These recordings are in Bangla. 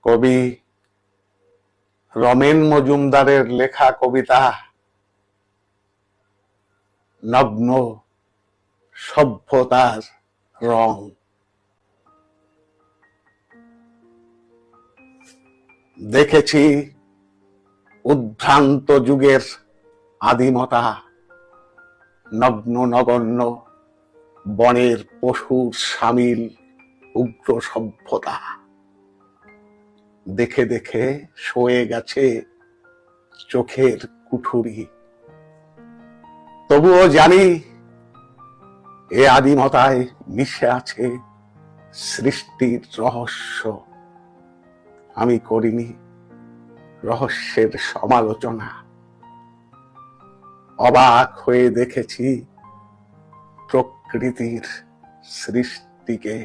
কবি রমেন মজুমদারের লেখা কবিতা নগ্ন সভ্যতার রং। দেখেছি উদ্ভ্রান্ত যুগের আদিমতা, নগ্ন নগণ্য বনের পশুর সামিল উগ্র সভ্যতা। দেখে দেখে সয়ে গেছে চোখের কুঠুরি। তবুও জানি এ আদিমতায় মিশে আছে সৃষ্টির রহস্য। আমি করিনি রহস্যের সমালোচনা, অবাক হয়ে দেখেছি প্রকৃতির সৃষ্টিকে,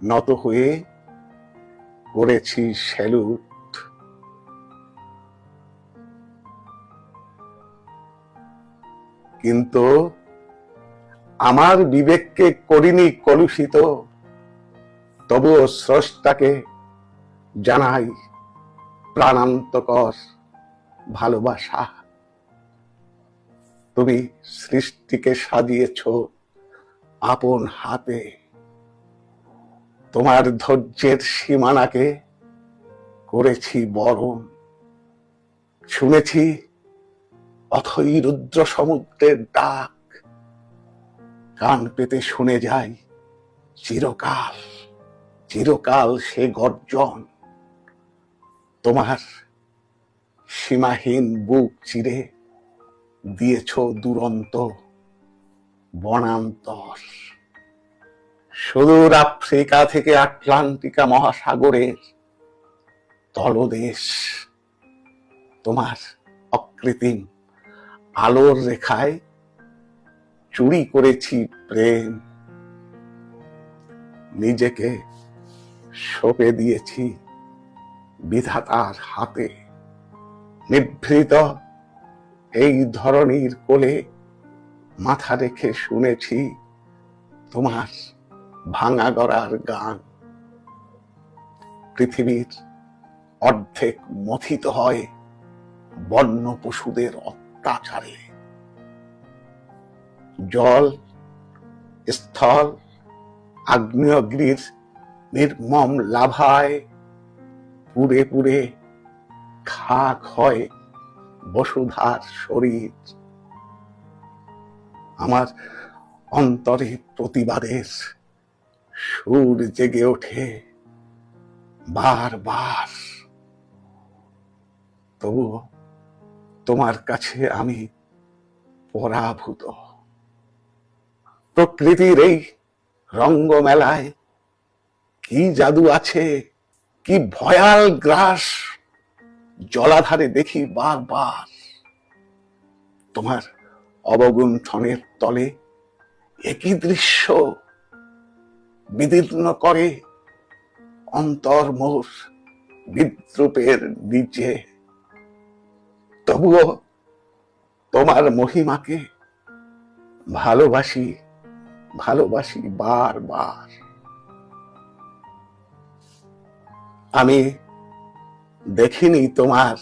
নত হয়ে করেছি স্যালুট। কিন্তু আমার বিবেককে করিনি কলুষিত, তবুও স্রষ্টাকে জানাই প্রাণান্তকর ভালোবাসা। তুমি সৃষ্টিকে সাজিয়েছ আপন হাতে, তোমার ধৈর্যের সীমানাকে করেছি বরণ। শুনেছি অথই রুদ্র সমুদ্রের ডাক, কান পেতে শুনে যাই চিরকাল চিরকাল সে গর্জন। তোমার সীমাহীন বুক চিরে দিয়েছ দুরন্ত বনান্তর। সুদূর আফ্রিকা থেকে আটলান্টিকা মহাসাগরের তলদেশ, তোমার অকৃত্রিম আলোর রেখায় চুরি করেছি প্রেম। নিজেকে সঁপে দিয়েছি বিধাতার হাতে। নিভৃত এই ধরনীর কোলে মাথা রেখে শুনেছি তোমার ভাঙা গড়ার গান। পৃথিবীর অর্ধেক মথিত হয় বন্য পশুদের অত্যাচারে। জল, স্থল, আগ্নেয়গিরির নির্মম লাভায় পুড়ে পুড়ে খাক হয় বসুধার শরীর। আমার অন্তরে প্রতিবাদের সুর জেগে ওঠে বারবার। তবুও তোমার কাছে আমি পরাভূত। প্রকৃতির এই রঙ্গমেলায় কি জাদু আছে, কি ভয়াল গ্রাস জলাধারে দেখি বারবার। তোমার অবগুণ্ঠনের তলে একই দৃশ্য বিদীর্ণ করে অন্তর মোর বিদ্রুপের নিচে। তবুও তোমার মহিমাকে ভালোবাসি ভালোবাসি বারবার। আমি দেখিনি তোমার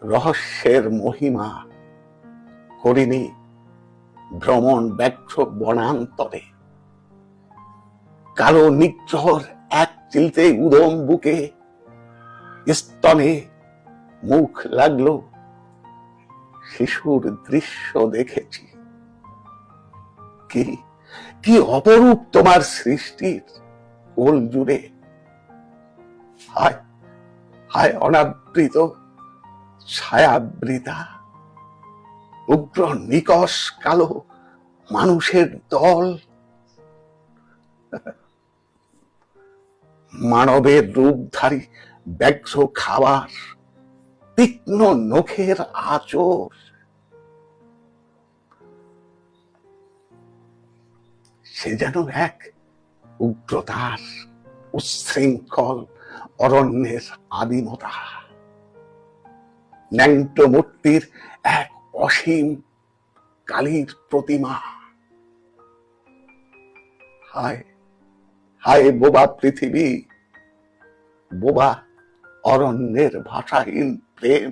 রহস্যের মহিমা, করিনি ভ্রমণ ব্যর্থ বনান্তরে। কালো নিগ্রহর এক চিলতে উদম বুকে স্তনে মুখ লাগলো শিশুর দৃশ্য দেখেছি। কি কি অপরূপ তোমার সৃষ্টির কোল জুড়ে। হায় হায় অনাবৃত ছায়াবৃতা উগ্র নিকষ কালো মানুষের দল। মানবের রূপধারী ব্যাঘ্র খাবার, তীক্ষ্ণ নখের আঁচড়। সে যেন এক উগ্রতার উচ্ছৃঙ্খল অরণ্যের আদিমতা, ন্যাংট মূর্তির এক অসীম কালীর প্রতিমা। হায় হায় বোবা পৃথিবী, বোবা অরণ্যের ভাষাহীন প্রেম,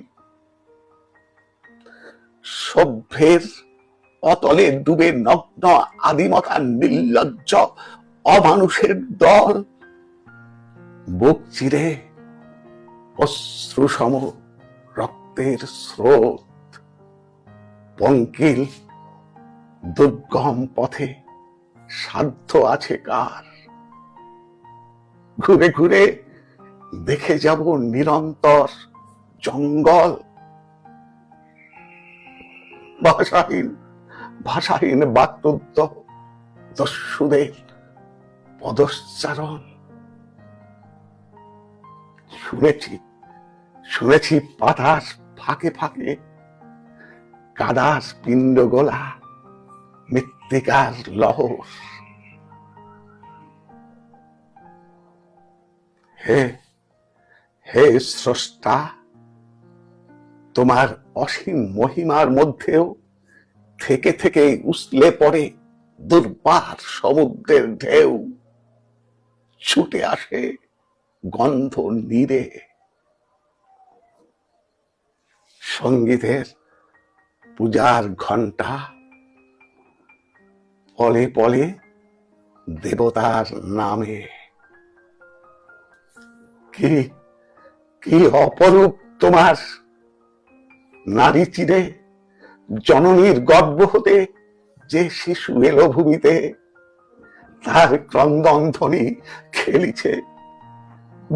সভ্যের অতলে ডুবে নগ্ন আদিমতার নির্লজ্জ অমানুষের দল, বুক চিরে অশ্রুসম রক্তের স্রোত, পঙ্কিল দুর্গম পথে সাধ্য আছে কার? ঘুরে ঘুরে দেখে যাব নিরন্তর জঙ্গল, ভাষাহীন ভাষাহীন বাক্রুদ্ধ দস্যুদের পদশ্চারণ। শুনেছি শুনেছি পাতার ফাঁকে ফাঁকে কাদার পিণ্ড গোলা, মৃত্তিকার লহর। হে হে স্রষ্টা, তোমার অসীম মহিমার মধ্যেও থেকে থেকে উছলে পড়ে দুর্বার সমুদ্রের ঢেউ, ছুটে আসে গন্ধ নীরে। সঙ্গীতের পূজার ঘণ্টা পলে পলে দেবতার নামে। কি কি অপরূপ তোমার নারী চিরে, জননীর গর্ভ হতে যে শিশু এলো ভূমিতে, তার ক্রন্দন ধ্বনি খেলিছে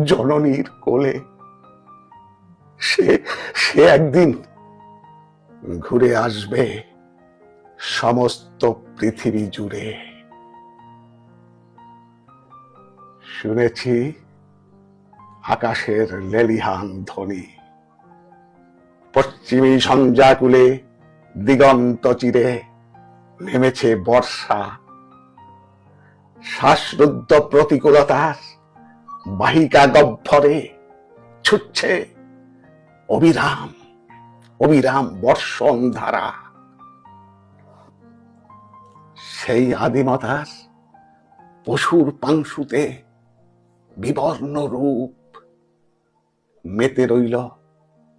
জননীর কোলে। সে সে একদিন ঘুরে আসবে সমস্ত পৃথিবী জুড়ে। শুনেছি আকাশের লেলিহান ধ্বনি, পশ্চিমী সঞ্জাকুলে দিগন্ত চিরে নেমেছে বর্ষা। শ্বাসরুদ্ধ প্রতিকূলতার বাহিকা গহ্বরে ছুটছে অবিরাম অবিরাম বর্ষণ ধারা। সেই আদিমতার পশুর পাংশুতে বিবর্ণ রূপ মেতে রইল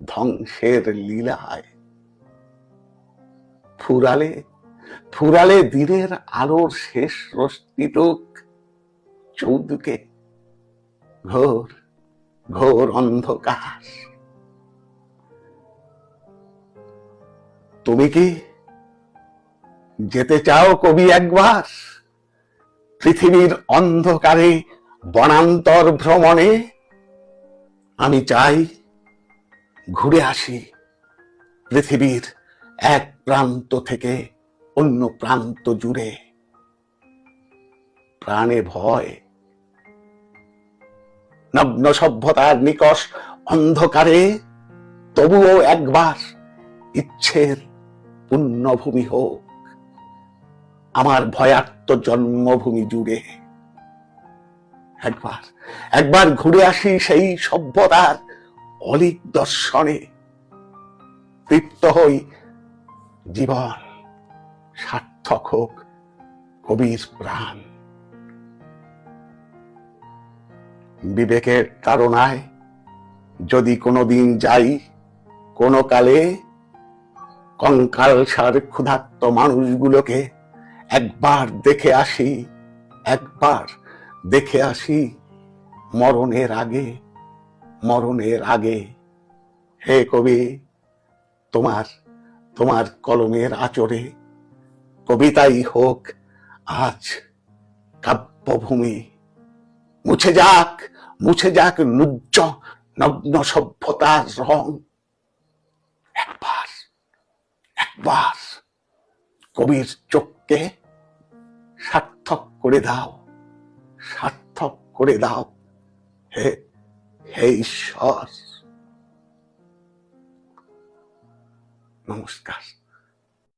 ধ্বংসের লীলায়। ফুরালে ফুরালে দিনের আলোর শেষ রশ্মিটুক চৌদিকে ঘোর ঘোর অন্ধকার। তুমি কি যেতে চাও কবি একবার পৃথিবীর অন্ধকারে বনান্তর ভ্রমণে? আমি চাই ঘুরে আসি পৃথিবীর এক প্রান্ত থেকে অন্য প্রান্ত জুড়ে। প্রাণে ভয়, নগ্ন সভ্যতার নিকষ অন্ধকারে, তবুও একবার ইচ্ছের পুণ্যভূমি হোক আমার ভয়ার্ত জন্মভূমি জুড়ে। একবার একবার ঘুরে আসি সেই সভ্যতার অলিক দর্শনে, তৃপ্ত হই জীবন সার্থক হোক কবির প্রাণ। বিবেকের তাড়নায় যদি কোনোদিন যাই কোনো কালে, কঙ্কালসার ক্ষুধার্ত মানুষগুলোকে একবার দেখে আসি, একবার দেখে আসি মরণের আগে, মরণের আগে। হে কবি, তোমার তোমার কলমের আচরে কবিতাই হোক আজ কাব্যভূমি। মুছে যাক নুজ্জ নগ্ন সভ্যতার রং। একবার একবার কবির চোখকে সার্থক করে দাও, সার্থক করে দাও। হে হে ঈশ্বর, নমস্কার।